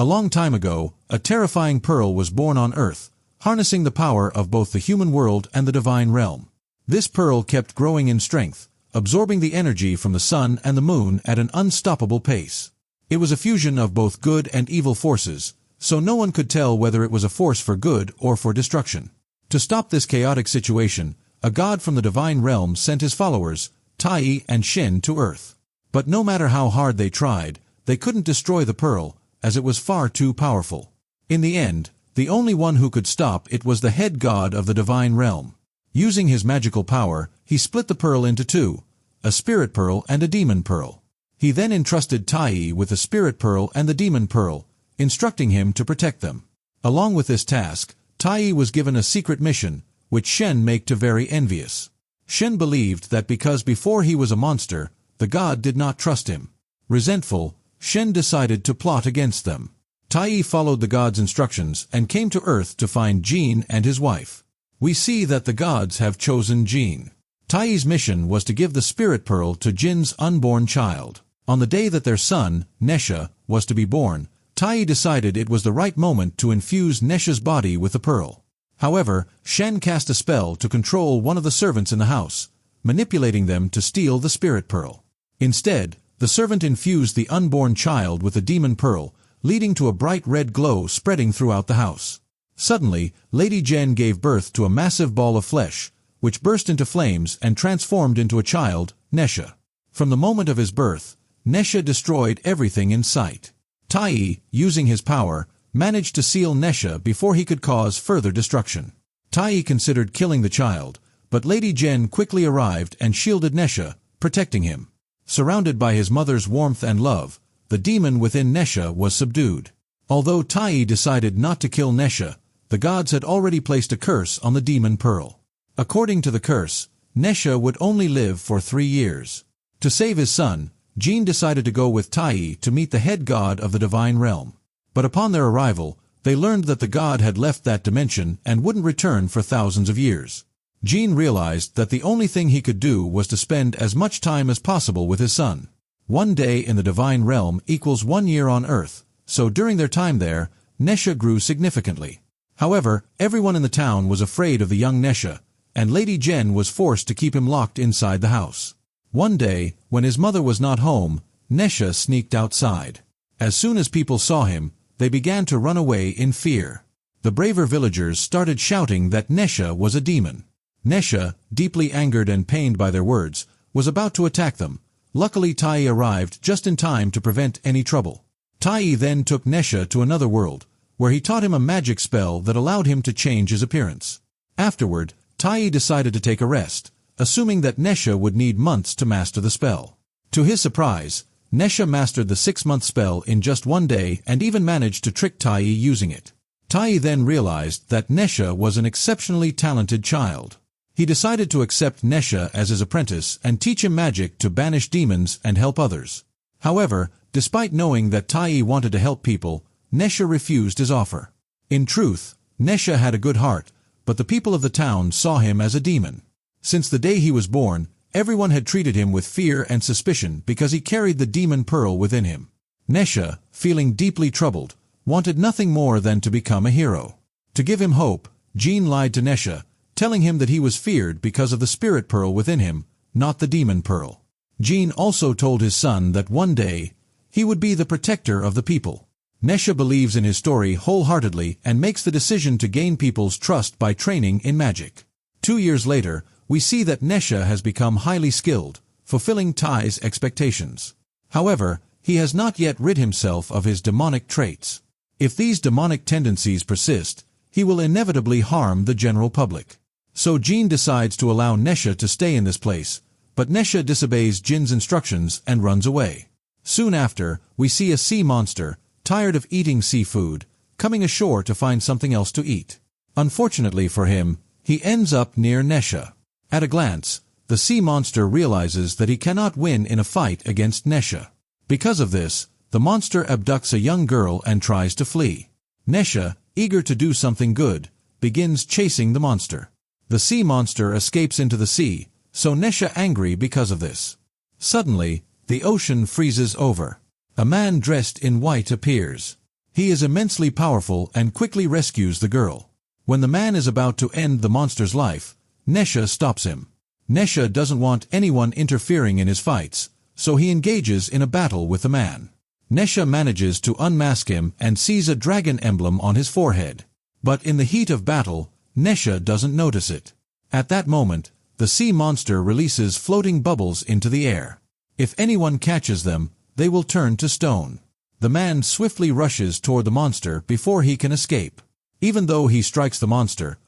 A long time ago, a terrifying pearl was born on Earth, harnessing the power of both the human world and the divine realm. This pearl kept growing in strength, absorbing the energy from the sun and the moon at an unstoppable pace. It was a fusion of both good and evil forces, so no one could tell whether it was a force for good or for destruction. To stop this chaotic situation, a god from the divine realm sent his followers, Tai and Shen, to Earth. But no matter how hard they tried, they couldn't destroy the pearl, as it was far too powerful. In the end, the only one who could stop it was the head god of the divine realm. Using his magical power, he split the pearl into two, a spirit pearl and a demon pearl. He then entrusted Tai with the spirit pearl and the demon pearl, instructing him to protect them. Along with this task, Tai was given a secret mission, which Shen made to very envious. Shen believed that because before he was a monster, the god did not trust him. Resentful, Shen decided to plot against them. Tai followed the god's instructions and came to Earth to find Jin and his wife. We see that the gods have chosen Jin. Tai's mission was to give the spirit pearl to Jin's unborn child. On the day that their son, Nesha, was to be born, Tai decided it was the right moment to infuse Nesha's body with the pearl. However, Shen cast a spell to control one of the servants in the house, manipulating them to steal the spirit pearl. Instead, the servant infused the unborn child with the demon pearl, leading to a bright red glow spreading throughout the house. Suddenly, Lady Jen gave birth to a massive ball of flesh, which burst into flames and transformed into a child, Nesha. From the moment of his birth, Nesha destroyed everything in sight. Tai, using his power, managed to seal Nesha before he could cause further destruction. Tai considered killing the child, but Lady Jen quickly arrived and shielded Nesha, protecting him. Surrounded by his mother's warmth and love, the demon within Nesha was subdued. Although Tai decided not to kill Nesha, the gods had already placed a curse on the demon pearl. According to the curse, Nesha would only live for 3 years. To save his son, Jin decided to go with Tai to meet the head god of the divine realm. But upon their arrival, they learned that the god had left that dimension and wouldn't return for thousands of years. Jin realized that the only thing he could do was to spend as much time as possible with his son. 1 day in the divine realm equals 1 year on Earth, so during their time there, Nesha grew significantly. However, everyone in the town was afraid of the young Nesha, and Lady Jen was forced to keep him locked inside the house. One day, when his mother was not home, Nesha sneaked outside. As soon as people saw him, they began to run away in fear. The braver villagers started shouting that Nesha was a demon. Nesha, deeply angered and pained by their words, was about to attack them. Luckily Tai arrived just in time to prevent any trouble. Tai then took Nesha to another world, where he taught him a magic spell that allowed him to change his appearance. Afterward, Tai decided to take a rest, assuming that Nesha would need months to master the spell. To his surprise, Nesha mastered the 6-month spell in just 1 day and even managed to trick Tai using it. Tai then realized that Nesha was an exceptionally talented child. He decided to accept Nesha as his apprentice and teach him magic to banish demons and help others. However, despite knowing that Tai wanted to help people, Nesha refused his offer. In truth, Nesha had a good heart, but the people of the town saw him as a demon. Since the day he was born, everyone had treated him with fear and suspicion because he carried the demon pearl within him. Nesha, feeling deeply troubled, wanted nothing more than to become a hero. To give him hope, Jin lied to Nesha, telling him that he was feared because of the spirit pearl within him, not the demon pearl. Jin also told his son that one day, he would be the protector of the people. Nesha believes in his story wholeheartedly and makes the decision to gain people's trust by training in magic. 2 years later, we see that Nesha has become highly skilled, fulfilling Tai's expectations. However, he has not yet rid himself of his demonic traits. If these demonic tendencies persist, he will inevitably harm the general public. So Jin decides to allow Nesha to stay in this place, but Nesha disobeys Jin's instructions and runs away. Soon after, we see a sea monster, tired of eating seafood, coming ashore to find something else to eat. Unfortunately for him, he ends up near Nesha. At a glance, the sea monster realizes that he cannot win in a fight against Nesha. Because of this, the monster abducts a young girl and tries to flee. Nesha, eager to do something good, begins chasing the monster. The sea monster escapes into the sea, so Nesha angry because of this. Suddenly, the ocean freezes over. A man dressed in white appears. He is immensely powerful and quickly rescues the girl. When the man is about to end the monster's life, Nesha stops him. Nesha doesn't want anyone interfering in his fights, so he engages in a battle with the man. Nesha manages to unmask him and sees a dragon emblem on his forehead. But in the heat of battle, Nesha doesn't notice it. At that moment, the sea monster releases floating bubbles into the air. If anyone catches them, they will turn to stone. The man swiftly rushes toward the monster before he can escape. Even though he strikes the monster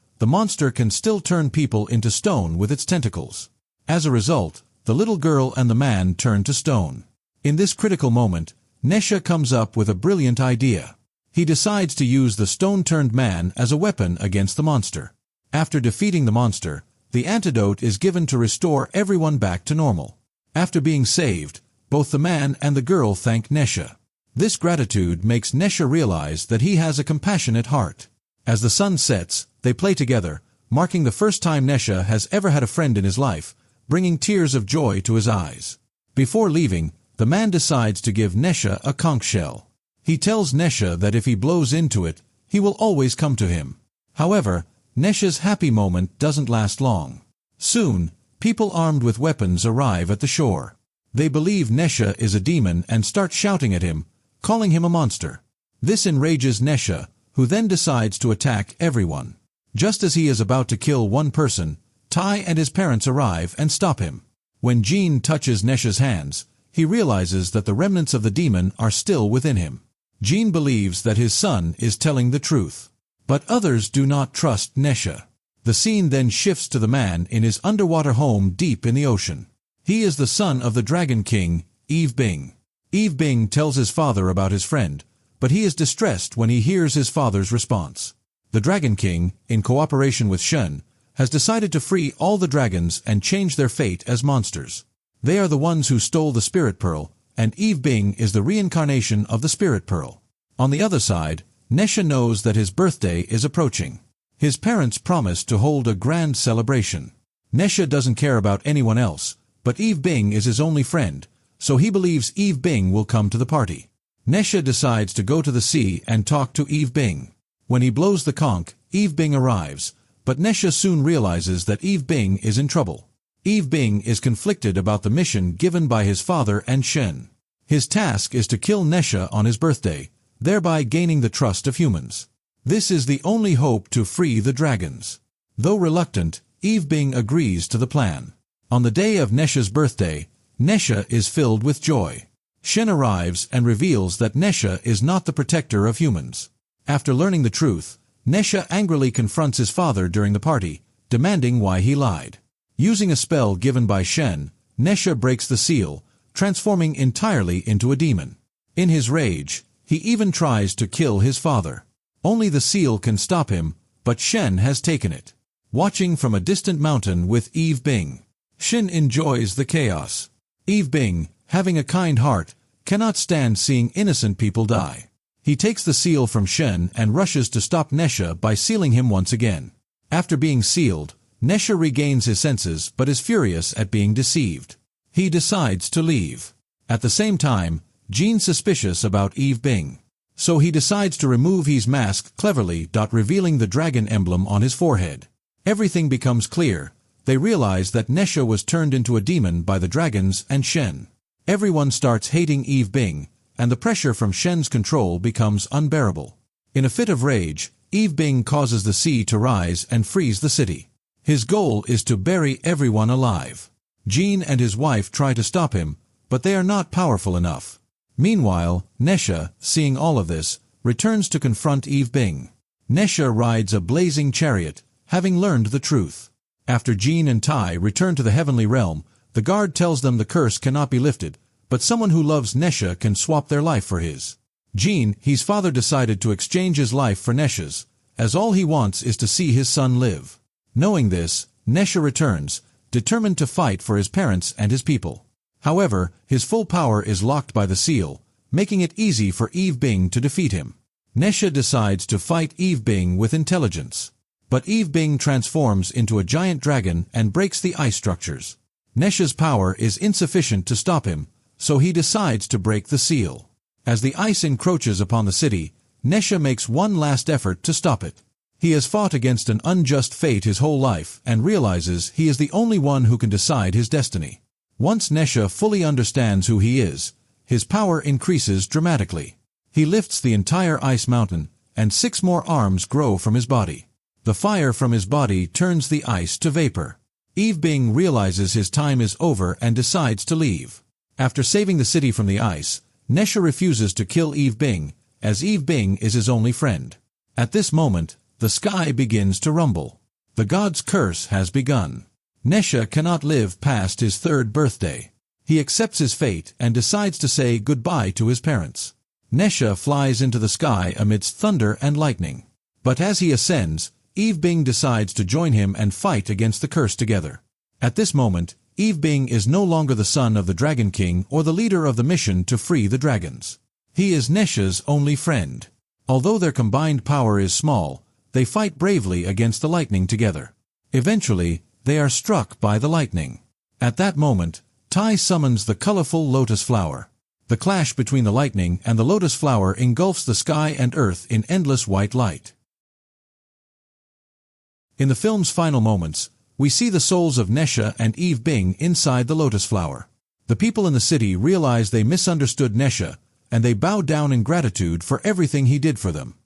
can still turn people into stone with its tentacles. As a result, the little girl and the man turn to stone. In this critical moment, Nesha comes up with a brilliant idea. He decides to use the stone-turned man as a weapon against the monster. After defeating the monster, the antidote is given to restore everyone back to normal. After being saved, both the man and the girl thank Nesha. This gratitude makes Nesha realize that he has a compassionate heart. As the sun sets, they play together, marking the first time Nesha has ever had a friend in his life, bringing tears of joy to his eyes. Before leaving, the man decides to give Nesha a conch shell. He tells Nesha that if he blows into it, he will always come to him. However, Nesha's happy moment doesn't last long. Soon, people armed with weapons arrive at the shore. They believe Nesha is a demon and start shouting at him, calling him a monster. This enrages Nesha, who then decides to attack everyone. Just as he is about to kill one person, Tai and his parents arrive and stop him. When Jean touches Nesha's hands, he realizes that the remnants of the demon are still within him. Jean believes that his son is telling the truth. But others do not trust Nesha. The scene then shifts to the man in his underwater home deep in the ocean. He is the son of the Dragon King, Eve Bing. Eve Bing tells his father about his friend, but he is distressed when he hears his father's response. The Dragon King, in cooperation with Shen, has decided to free all the dragons and change their fate as monsters. They are the ones who stole the Spirit Pearl, and Eve Bing is the reincarnation of the Spirit Pearl. On the other side, Nesha knows that his birthday is approaching. His parents promise to hold a grand celebration. Nesha doesn't care about anyone else, but Eve Bing is his only friend, so he believes Eve Bing will come to the party. Nesha decides to go to the sea and talk to Eve Bing. When he blows the conch, Eve Bing arrives, but Nesha soon realizes that Eve Bing is in trouble. Eve Bing is conflicted about the mission given by his father and Shen. His task is to kill Nesha on his birthday, thereby gaining the trust of humans. This is the only hope to free the dragons. Though reluctant, Eve Bing agrees to the plan. On the day of Nesha's birthday, Nesha is filled with joy. Shen arrives and reveals that Nesha is not the protector of humans. After learning the truth, Nesha angrily confronts his father during the party, demanding why he lied. Using a spell given by Shen, Nesha breaks the seal, transforming entirely into a demon. In his rage, he even tries to kill his father. Only the seal can stop him, but Shen has taken it. Watching from a distant mountain with Eve Bing, Shen enjoys the chaos. Eve Bing, having a kind heart, cannot stand seeing innocent people die. He takes the seal from Shen and rushes to stop Nesha by sealing him once again. After being sealed, Nesha regains his senses but is furious at being deceived. He decides to leave. At the same time, Jean's suspicious about Eve Bing. So he decides to remove his mask cleverly, revealing the dragon emblem on his forehead. Everything becomes clear. They realize that Nesha was turned into a demon by the dragons and Shen. Everyone starts hating Eve Bing, and the pressure from Shen's control becomes unbearable. In a fit of rage, Eve Bing causes the sea to rise and freeze the city. His goal is to bury everyone alive. Jean and his wife try to stop him, but they are not powerful enough. Meanwhile, Nesha, seeing all of this, returns to confront Eve Bing. Nesha rides a blazing chariot, having learned the truth. After Jean and Tai return to the heavenly realm, the guard tells them the curse cannot be lifted, but someone who loves Nesha can swap their life for his. Jean, his father, decided to exchange his life for Nesha's, as all he wants is to see his son live. Knowing this, Nesha returns, determined to fight for his parents and his people. However, his full power is locked by the seal, making it easy for Eve Bing to defeat him. Nesha decides to fight Eve Bing with intelligence. But Eve Bing transforms into a giant dragon and breaks the ice structures. Nesha's power is insufficient to stop him, so he decides to break the seal. As the ice encroaches upon the city, Nesha makes one last effort to stop it. He has fought against an unjust fate his whole life and realizes he is the only one who can decide his destiny. Once Nesha fully understands who he is, his power increases dramatically. He lifts the entire ice mountain, and 6 more arms grow from his body. The fire from his body turns the ice to vapor. Eve Bing realizes his time is over and decides to leave. After saving the city from the ice, Nesha refuses to kill Eve Bing, as Eve Bing is his only friend. At this moment, the sky begins to rumble. The god's curse has begun. Nesha cannot live past his 3rd birthday. He accepts his fate and decides to say goodbye to his parents. Nesha flies into the sky amidst thunder and lightning. But as he ascends, Eve Bing decides to join him and fight against the curse together. At this moment, Eve Bing is no longer the son of the Dragon King or the leader of the mission to free the dragons. He is Nesha's only friend. Although their combined power is small, they fight bravely against the lightning together. Eventually, they are struck by the lightning. At that moment, Tai summons the colorful lotus flower. The clash between the lightning and the lotus flower engulfs the sky and earth in endless white light. In the film's final moments, we see the souls of Nesha and Eve Bing inside the lotus flower. The people in the city realize they misunderstood Nesha, and they bow down in gratitude for everything he did for them.